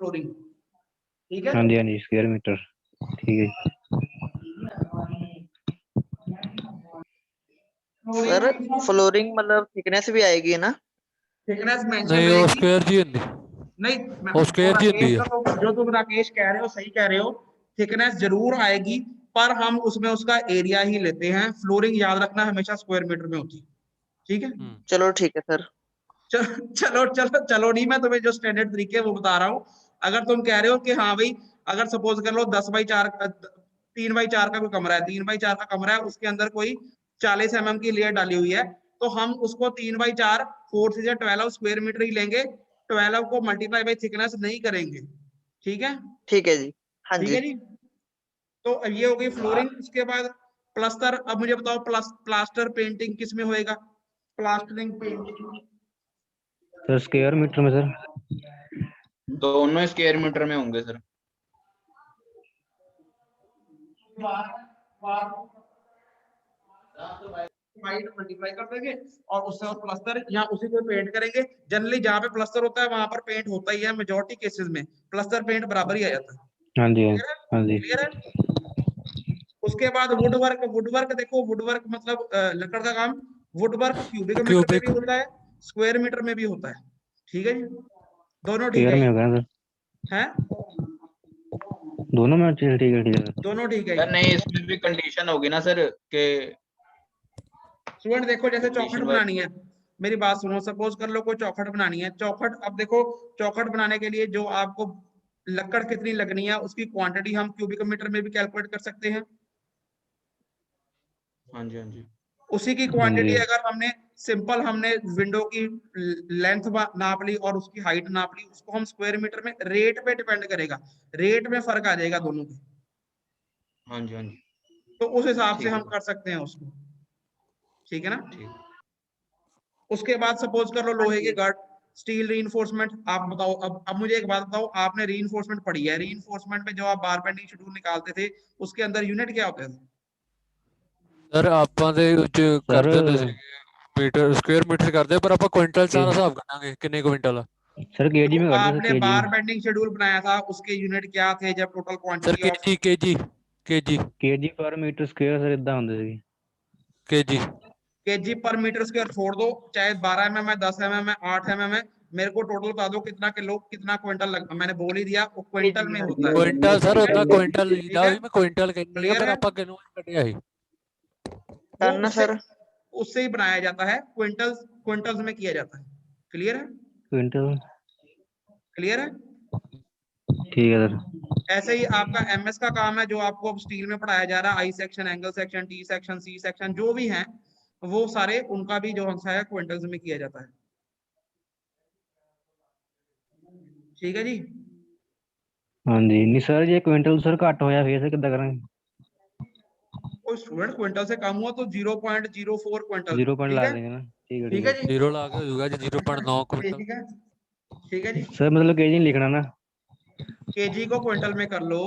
Flooring, ठीक है। हाँ जी स्क्वायर मीटर, ठीक है। सर फ्लोरिंग मतलब थिकनेस भी आएगी ना? थिकनेस मेंशन नहीं वो रहेगी। स्क्वायर जी होंदी, नहीं वो स्क्वायर जी होंदी है। जो तुम राकेश कह रहे हो सही कह रहे हो, थिकनेस जरूर आएगी, पर हम उसमें उसका एरिया ही लेते हैं। फ्लोरिंग याद रखना हमेशा स्क्वायर मीटर में होती है, ठीक है। चलो ठीक है सर। चलो चलो चलो नहीं, मैं तुम्हें जो स्टैंडर्ड तरीके है वो बता रहा हूँ। अगर तुम कह रहे हो कि हाँ भाई, अगर सपोज कर लो 10x4 3x4 का कोई कमरा है, 3x4 का कमरा है, उसके अंदर कोई 40 mm की लेयर डाली हुई है, तो हम उसको 3x4 4 से 12 स्क्वायर मीटर ही लेंगे, 12 को मल्टीप्लाई बाई थिकनेस नहीं करेंगे, ठीक है। ठीक है जी। हाँ ठीक जी। है जी। तो अब ये हो गई फ्लोरिंग। उसके बाद प्लास्टर। अब मुझे बताओ प्लास्टर पेंटिंग किस में होएगा? Plastering painting sir square metre में सर। दोनों स्क्वायर मीटर में होंगे सर। वाइट मल्टीप्लाई कर देंगे और उससे और प्लास्टर यहाँ उसी को पेंट करेंगे। जनरली जहाँ पे प्लास्टर होता है वहां पर पेंट होता ही है, मेजोरिटी केसेस में प्लास्टर पेंट बराबर ही आ जाता है। हाँ जी क्लियर है। उसके बाद वुड वर्क। वुड वर्क देखो, वुड वर्क मतलब लकड़ का काम। वुड वर्क क्यूबिक मीटर में भी होता है, स्क्वायर मीटर में भी होता है, ठीक है जी। दोनों ठीक स्क्वायर है में होगा सर, हैं? दोनों में। ठीक है ठीक है। दोनों ठीक है सर नहीं, इसमें भी कंडीशन होगी ना सर के स्टूडेंट देखो, जैसे चौखट कंडीशन बनानी है, मेरी बात सुनो। सपोज कर लो कोई चौखट बनानी है। चौखट, अब देखो चौखट बनाने के लिए जो आपको लकड़ कितनी लगनी है उसकी क्वांटिटी हम क्यूबिक मीटर में भी कैलकुलेट कर सकते हैं। हाँ जी उसी की क्वांटिटी अगर हमने सिंपल हमने विंडो की लेंथ नाप ली और उसकी हाइट नाप ली, उसको हम स्क्वायर मीटर में, रेट पे डिपेंड करेगा, रेट में फर्क आ जाएगा दोनों के। हाँ जी तो उस हिसाब से ठीक हम है कर सकते हैं उसको, ठीक है ना। ठीक। उसके बाद सपोज कर लो हाँ लोहे के जी। Guard, steel reinforcement. आप बताओ, अब मुझे एक बात बताओ, आपने रीइंफोर्समेंट पढ़ी है, रीइंफोर्समेंट में जो आप बार बेंडिंग शेड्यूल निकालते थे उसके अंदर यूनिट क्या होते थे? ਸਰ ਆਪਾਂ ਦੇ ਵਿੱਚ सर ਕਰ ਦਿੰਦੇ ਸੀ ਮੀਟਰ, ਸਕੁਅਰ ਮੀਟਰ ਕਰਦੇ, ਪਰ ਆਪਾਂ ਕੁਇੰਟਲ ਸਾਰਾ ਹਿਸਾਬ ਕਰਾਂਗੇ ਕਿੰਨੇ ਕੁਇੰਟਲ। सर केजी तो में कर दो सर, आपने केजी बार में। बेंडिंग शेड्यूल बनाया था, उसके यूनिट क्या थे जब total sir quantity of KG पर मीटर स्क्वायर सर इदा ਹੁੰਦੇ ਸੀ। केजी केजी पर मीटर स्क्वायर छोड़ दो, चाहे 12 mm है, 10 mm है, 8 mm है, मेरे को टोटल बता दो कितना किलो कितना क्विंटल लग, मैंने बोल ही दिया वो क्विंटल में होता है, ਕੁਇੰਟਲ ਸਰ ठीक है ਉਦਾਂ ਕੁਇੰਟਲ ठीक ਦਾ है। ਵੀ मैं ਕੁਇੰਟल ਕਹਿੰਦੀ ਆ, क्लियर ਪਰ है। ਆਪਾਂ ਕਿਨੂੰ ਕੱਢਿਆ ਸੀ। वो करना उससे सर। उससे ही बनाया जाता है, क्विंटल्स क्विंटल्स में किया जाता है। क्लियर है। क्विंटल। क्लियर है। ठीक है सर। ऐसे ही आपका एमएस का काम है जो आपको अब स्टील में पढ़ाया जा रहा है, I section, angle section, T section, C section, जो भी है वो सारे उनका भी जो है क्विंटल्स में किया जाता है, ठीक है जी। हाँ जी नहीं सर, ये क्विंटल सर घट होया फिर से किदा करेंगे? कोई स्टूडेंट क्विंटल से कम हुआ तो 0.04 क्विंटल, 0 पॉइंट ठीक ला है देंगे ना। ठीक है ठीक ठीक है है। जी। जीरो ला के हो जाएगा जी 0.9 कुइंटल। ठीक है ठीक है जी। सर मतलब केजी नहीं लिखना ना। केजी को क्विंटल में कर लो।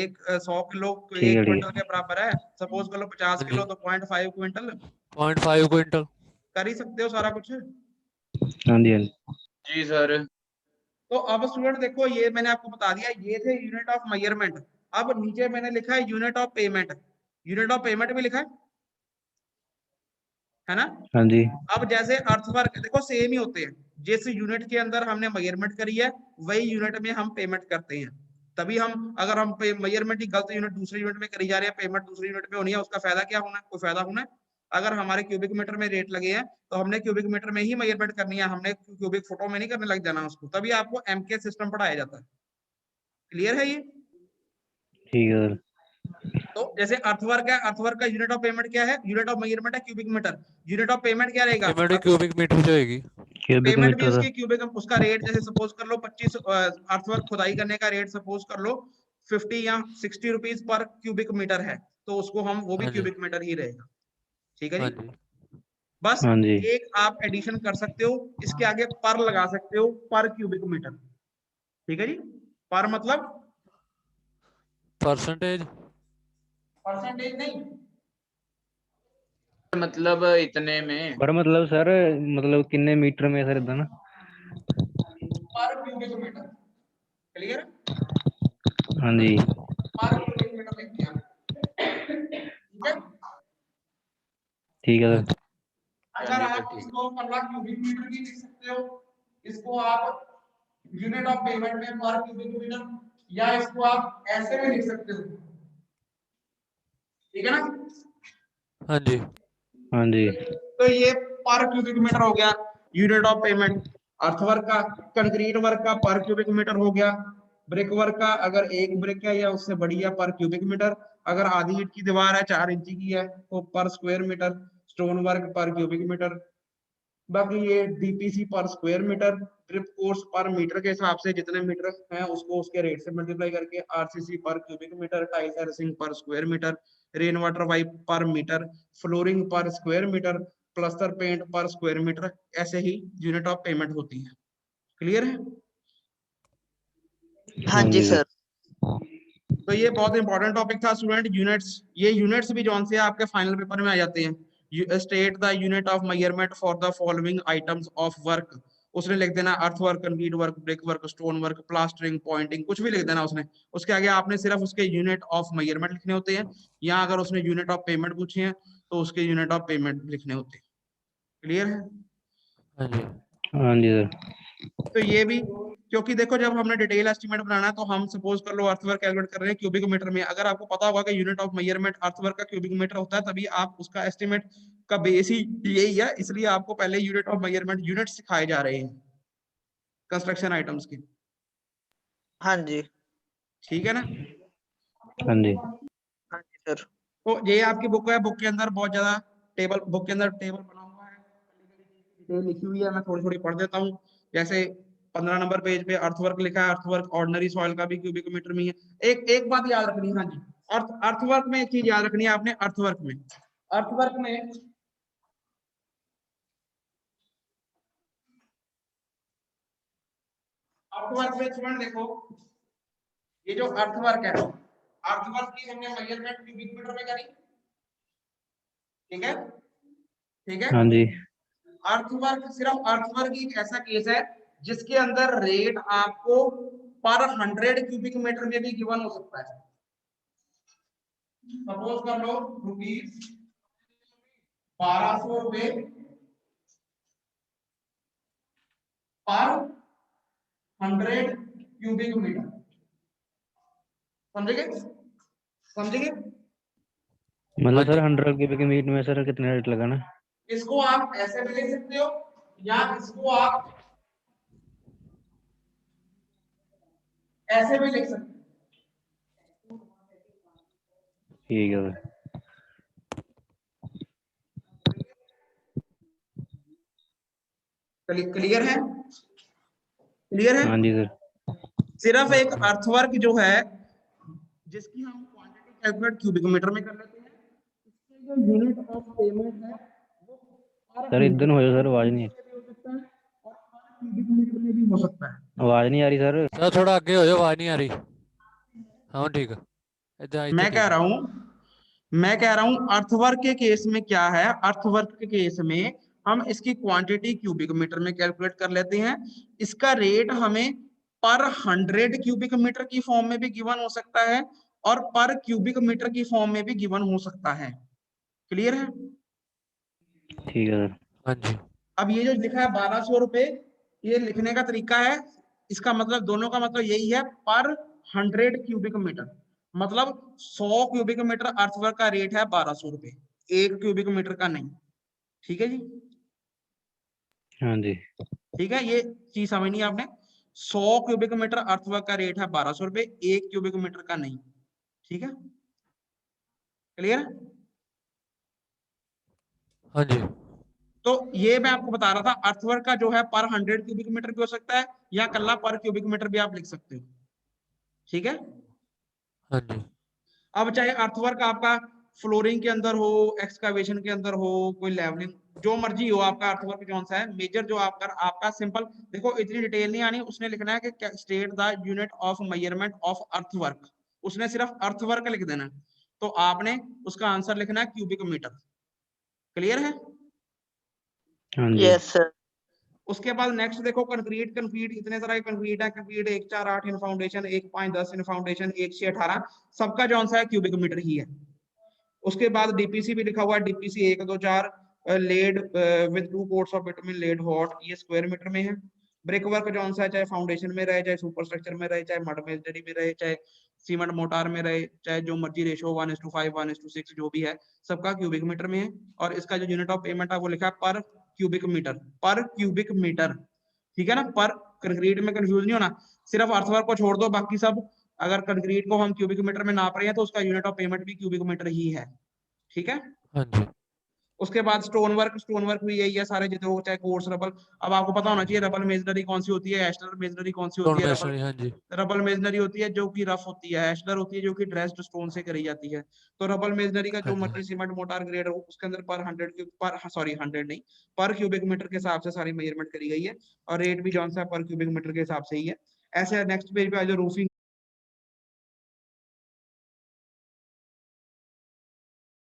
एक 100 किलो ठीक है एक ठीक क्विंटल है। के बराबर है। सपोज कर लो 50 हाँ जी किलो तो 0.5 क्विंटल। 0.5 कुइंटल। कर ही सकते हो सारा कुछ। हाँ जी हाँ जी। जी सर। तो अब स्टूडेंट देखो, ये मैंने आपको बता दिया, ये थे यूनिट ऑफ मेजरमेंट। अब नीचे मैंने लिखा है unit of payment. Unit of payment भी लिखा है ना। हाँ जी। अब जैसे अर्थवर्क देखो सेम ही होते हैं, जिस यूनिट के अंदर हमने मेजरमेंट करी है वही यूनिट में हम पेमेंट करते हैं। तभी हम, अगर हम मेजरमेंट की गलत यूनिट दूसरे यूनिट में करी जा रही है, पेमेंट दूसरी यूनिट में होनी है, उसका फायदा क्या होना है? कोई फायदा होना है? अगर हमारे क्यूबिक मीटर में रेट लगे हैं तो हमने क्यूबिक मीटर में ही मेजरमेंट करनी है, हमने क्यूबिक फुटों में नहीं करने लग जाना उसको। तभी आपको एमके सिस्टम पढ़ाया जाता है। क्लियर है ये। ठीक है सर। तो जैसे अर्थवर्क है, अर्थवर्क का यूनिट ऑफ पेमेंट क्या है? यूनिट ऑफ मेजरमेंट है cubic metre. Unit of payment क्या रहेगा? पेमेंट क्यूबिक मीटर से होगी। क्यूबिक पेमेंट भी मीटर उसकी क्यूबिक, उसका रेट जैसे सपोज कर लो 25 अर्थवर्क खुदाई करने का रेट सपोज कर लो 50 या 60 रुपीज पर क्यूबिक मीटर है, तो उसको हम वो भी हाँ जी क्यूबिक मीटर ही रहेगा, ठीक है हाँ जी। जी। बस हाँ जी। एक आप एडिशन कर सकते हो, इसके आगे पर लगा सकते हो, पर क्यूबिक मीटर, ठीक है जी। पर मतलब परसेंटेज। परसेंटेज नहीं, मतलब इतने में। पर मतलब सर, मतलब किन्ने मीटर में सर इदा ना। पर क्यूबिक मीटर। क्लियर है? हाँ जी पर क्यूबिक मीटर लिखते हैं, ठीक है? ठीक है सर। अगर आप इसको कल्ला क्यूबिक मीटर भी लिख सकते हो, इसको आप यूनिट ऑफ पेमेंट में पर क्यूबिक मीटर, या इसको आप ऐसे भी लिख सकते हो, ठीक है ना? हाँ जी हाँ जी तो ये पर क्यूबिक मीटर हो गया यूनिट ऑफ पेमेंट। अर्थवर्क का, कंक्रीट वर्क का पर क्यूबिक मीटर हो गया। ब्रिक वर्क का अगर एक ब्रिक है या उससे बड़ी है पर क्यूबिक मीटर। अगर आधी ईंट की दीवार है 4 इंची की है तो पर स्क्वायर मीटर। स्टोन वर्क पर क्यूबिक मीटर। बाकी ये डीपीसी पर स्क्वायर मीटर। ड्रिप कोर्स पर मीटर के हिसाब से जितने मीटर हैं उसको उसके रेट से मल्टीप्लाई करके। आरसीसी पर क्यूबिक मीटर। टाइल एरसिंग पर square metre. Rain water pipe पर मीटर। फ्लोरिंग पर स्क्वायर मीटर। प्लास्टर पेंट पर स्क्वायर मीटर। ऐसे ही यूनिट ऑफ पेमेंट होती है। क्लियर है? हाँ जी सर। तो ये बहुत इंपॉर्टेंट टॉपिक था स्टूडेंट, यूनिट्स। ये यूनिट्स भी जौन से आपके फाइनल पेपर में आ जाते हैं। State the unit of measurement for the following items of work. उसने लिख देना earth work, concrete work, brick work, stone work, plastering, pointing, कुछ भी लिख देना उसने। उसके आगे आपने सिर्फ उसके यूनिट ऑफ मेजरमेंट लिखने होते हैं, या अगर उसने यूनिट ऑफ पेमेंट पूछे हैं तो उसके यूनिट ऑफ पेमेंट लिखने होते हैं। क्लियर है? हाँ जी हाँ जी सर। तो ये भी, क्योंकि देखो जब हमने डिटेल एस्टिमेट बनाना है तो हम सपोज कर लो अर्थवर्क कैलकुलेट कर रहे हैं क्यूबिक मीटर में। अगर आपको पता होगा कि यूनिट ऑफ मेजरमेंट अर्थवर्क का क्यूबिक मीटर होता है, तभी आप उसका एस्टिमेट का बेस ही यही है। इसलिए आपको पहले यूनिट ऑफ मेजरमेंट यूनिट सिखाए जा रहे हैं कंस्ट्रक्शन आइटम्स के। हाँ जी। ठीक है ना? हाँ जी हाँ जी सर। तो ये आपकी बुक है, बुक के अंदर बहुत ज्यादा टेबल, बुक के अंदर टेबल बना हुआ है, डिटेल लिखी हुई है। मैं थोड़ी थोड़ी पढ़ देता हूँ। जैसे 15 नंबर पेज पे अर्थवर्क लिखा है। अर्थवर्क ऑर्डिनरी सॉइल का भी क्यूबिक मीटर में है। एक बात याद रखनी है, हाँ जी, अर्थवर्क में एक चीज याद रखनी है आपने। अर्थवर्क में स्टूडेंट देखो, ये जो अर्थवर्क है, अर्थवर्क की हमने मेजरमेंट क्यूबिक मीटर में करी, ठीक है? ठीक है? हाँ जी अर्थवर्क, सिर्फ अर्थवर्क ही एक ऐसा केस है जिसके अंदर रेट आपको पर 100 क्यूबिक मीटर में भी गिवन हो सकता है। सपोज कर लो रुपीज 1200 रुपए पर 100 क्यूबिक मीटर। समझेंगे? समझेंगे? मतलब सर 100 क्यूबिक मीटर में सर कितना रेट लगाना? इसको आप ऐसे भी लिख सकते हो, या इसको आप ऐसे भी लिख सकते हो। ठीक है सर। क्लियर है? क्लियर है? हाँ जी सर। सिर्फ एक अर्थवर्क जो है जिसकी हम क्वांटिटी कैलकुलेट क्यूबिक मीटर में कर लेते हैं, इसके जो यूनिट ऑफ पेमेंट है वो पर सर इधर हो जाओ सर, आवाज नहीं हो सकता है और पर क्यूबिक मीटर में भी हो सकता है। आवाज नहीं आ रही सर। सर थोड़ा आगे हो जाओ, आवाज नहीं आ रही। हाँ ठीक है, इधर मैं कह रहा हूं अर्थवर्क के केस में क्या है, अर्थवर्क के केस में हम इसकी क्वांटिटी क्यूबिक मीटर में कैलकुलेट कर लेते हैं। इसका रेट हमें पर 100 क्यूबिक मीटर की फॉर्म में भी गिवन हो सकता है और पर क्यूबिक मीटर की फॉर्म में भी गिवन हो सकता है। क्लियर है? ठीक है सर। हाँ जी अब ये जो लिखा है 1200 रुपए, ये लिखने का तरीका है, इसका मतलब दोनों का मतलब यही है, पर 100 क्यूबिक मीटर। मतलब 100 क्यूबिक मीटर अर्थवर्क का रेट है 1200 रुपए, 1 क्यूबिक मीटर का नहीं। ठीक है जी? हाँ जी ठीक है, ये चीज समझनी है आपने। 100 क्यूबिक मीटर अर्थवर्क का रेट है 1200 रुपए, 1 क्यूबिक मीटर का नहीं। ठीक है? क्लियर है? हाँ जी तो ये मैं आपको बता रहा था, अर्थवर्क का जो है पर 100 क्यूबिक मीटर भी हो सकता है, या कल्ला पर क्यूबिक मीटर भी आप लिख सकते हो। ठीक है? हाँ जी अब चाहे अर्थवर्क आपका फ्लोरिंग के अंदर हो, एक्सकावेशन के अंदर हो, कोई लेवलिंग, जो मर्जी हो आपका अर्थवर्क कौन सा है, मेजर जो आपका सिंपल देखो, इतनी डिटेल नहीं आनी। उसने लिखना है कि state the unit of measurement of earthwork, उसने सिर्फ अर्थवर्क लिख देना, तो आपने उसका आंसर लिखना है क्यूबिक मीटर। क्लियर है? हाँ जी यस सर। उसके बाद नेक्स्ट देखो कंक्रीट। कंक्रीट इतने तरह के कंक्रीट है, कंक्रीट 1 4 8 इन फाउंडेशन, 1 5 10 इन फाउंडेशन, 1 6 18, सबका जो सा है क्यूबिक मीटर ही है। उसके बाद डीपीसी भी लिखा हुआ है, DPC 1 2 4 laid with 2 coats of bitumen laid hot, ये स्क्वायर मीटर में है। ब्रिक वर्क जो सा है, चाहे फाउंडेशन में रहे, चाहे सुपर स्ट्रक्चर में रहे, चाहे मड मेसनरी में रहे, चाहे सीमेंट मोटार में रहे, चाहे जो मर्जी रेशो 1:5 1:6 जो भी है, सबका क्यूबिक मीटर में है। और इसका जो यूनिट ऑफ पेमेंट है वो लिखा है पर क्यूबिक मीटर, पर क्यूबिक मीटर, ठीक है ना। पर कंक्रीट में कंफ्यूज नहीं होना, सिर्फ अर्थवर्क को छोड़ दो, बाकी सब अगर कंक्रीट को हम क्यूबिक मीटर में नाप रहे हैं तो उसका यूनिट ऑफ पेमेंट भी क्यूबिक मीटर ही है, ठीक है। हाँ जी। उसके बाद स्टोन वर्क भी यही है सारे जितने हो, चाहे कोर्स रबल। अब आपको पता होना चाहिए रबल मेसनरी कौन सी होती है, एशलर मेसनरी कौन सी होती है। मेसनरी, हाँ जी। रबल मेसनरी होती है जो कि रफ होती है, एशलर होती है जो कि ड्रेस्ड स्टोन से करी जाती है। तो रबल मेसनरी का हाँ जो जी। मर्जी सीमेंट मोटार ग्रेड हो उसके अंदर पर 100 के पर सॉरी 100 नहीं, पर क्यूबिक मीटर के हिसाब से सारी मेजरमेंट करी गई है, और रेट भी जौन सा पर क्यूबिक मीटर के हिसाब से ही है। ऐसे नेक्स्ट पेज पे जो रूफिंग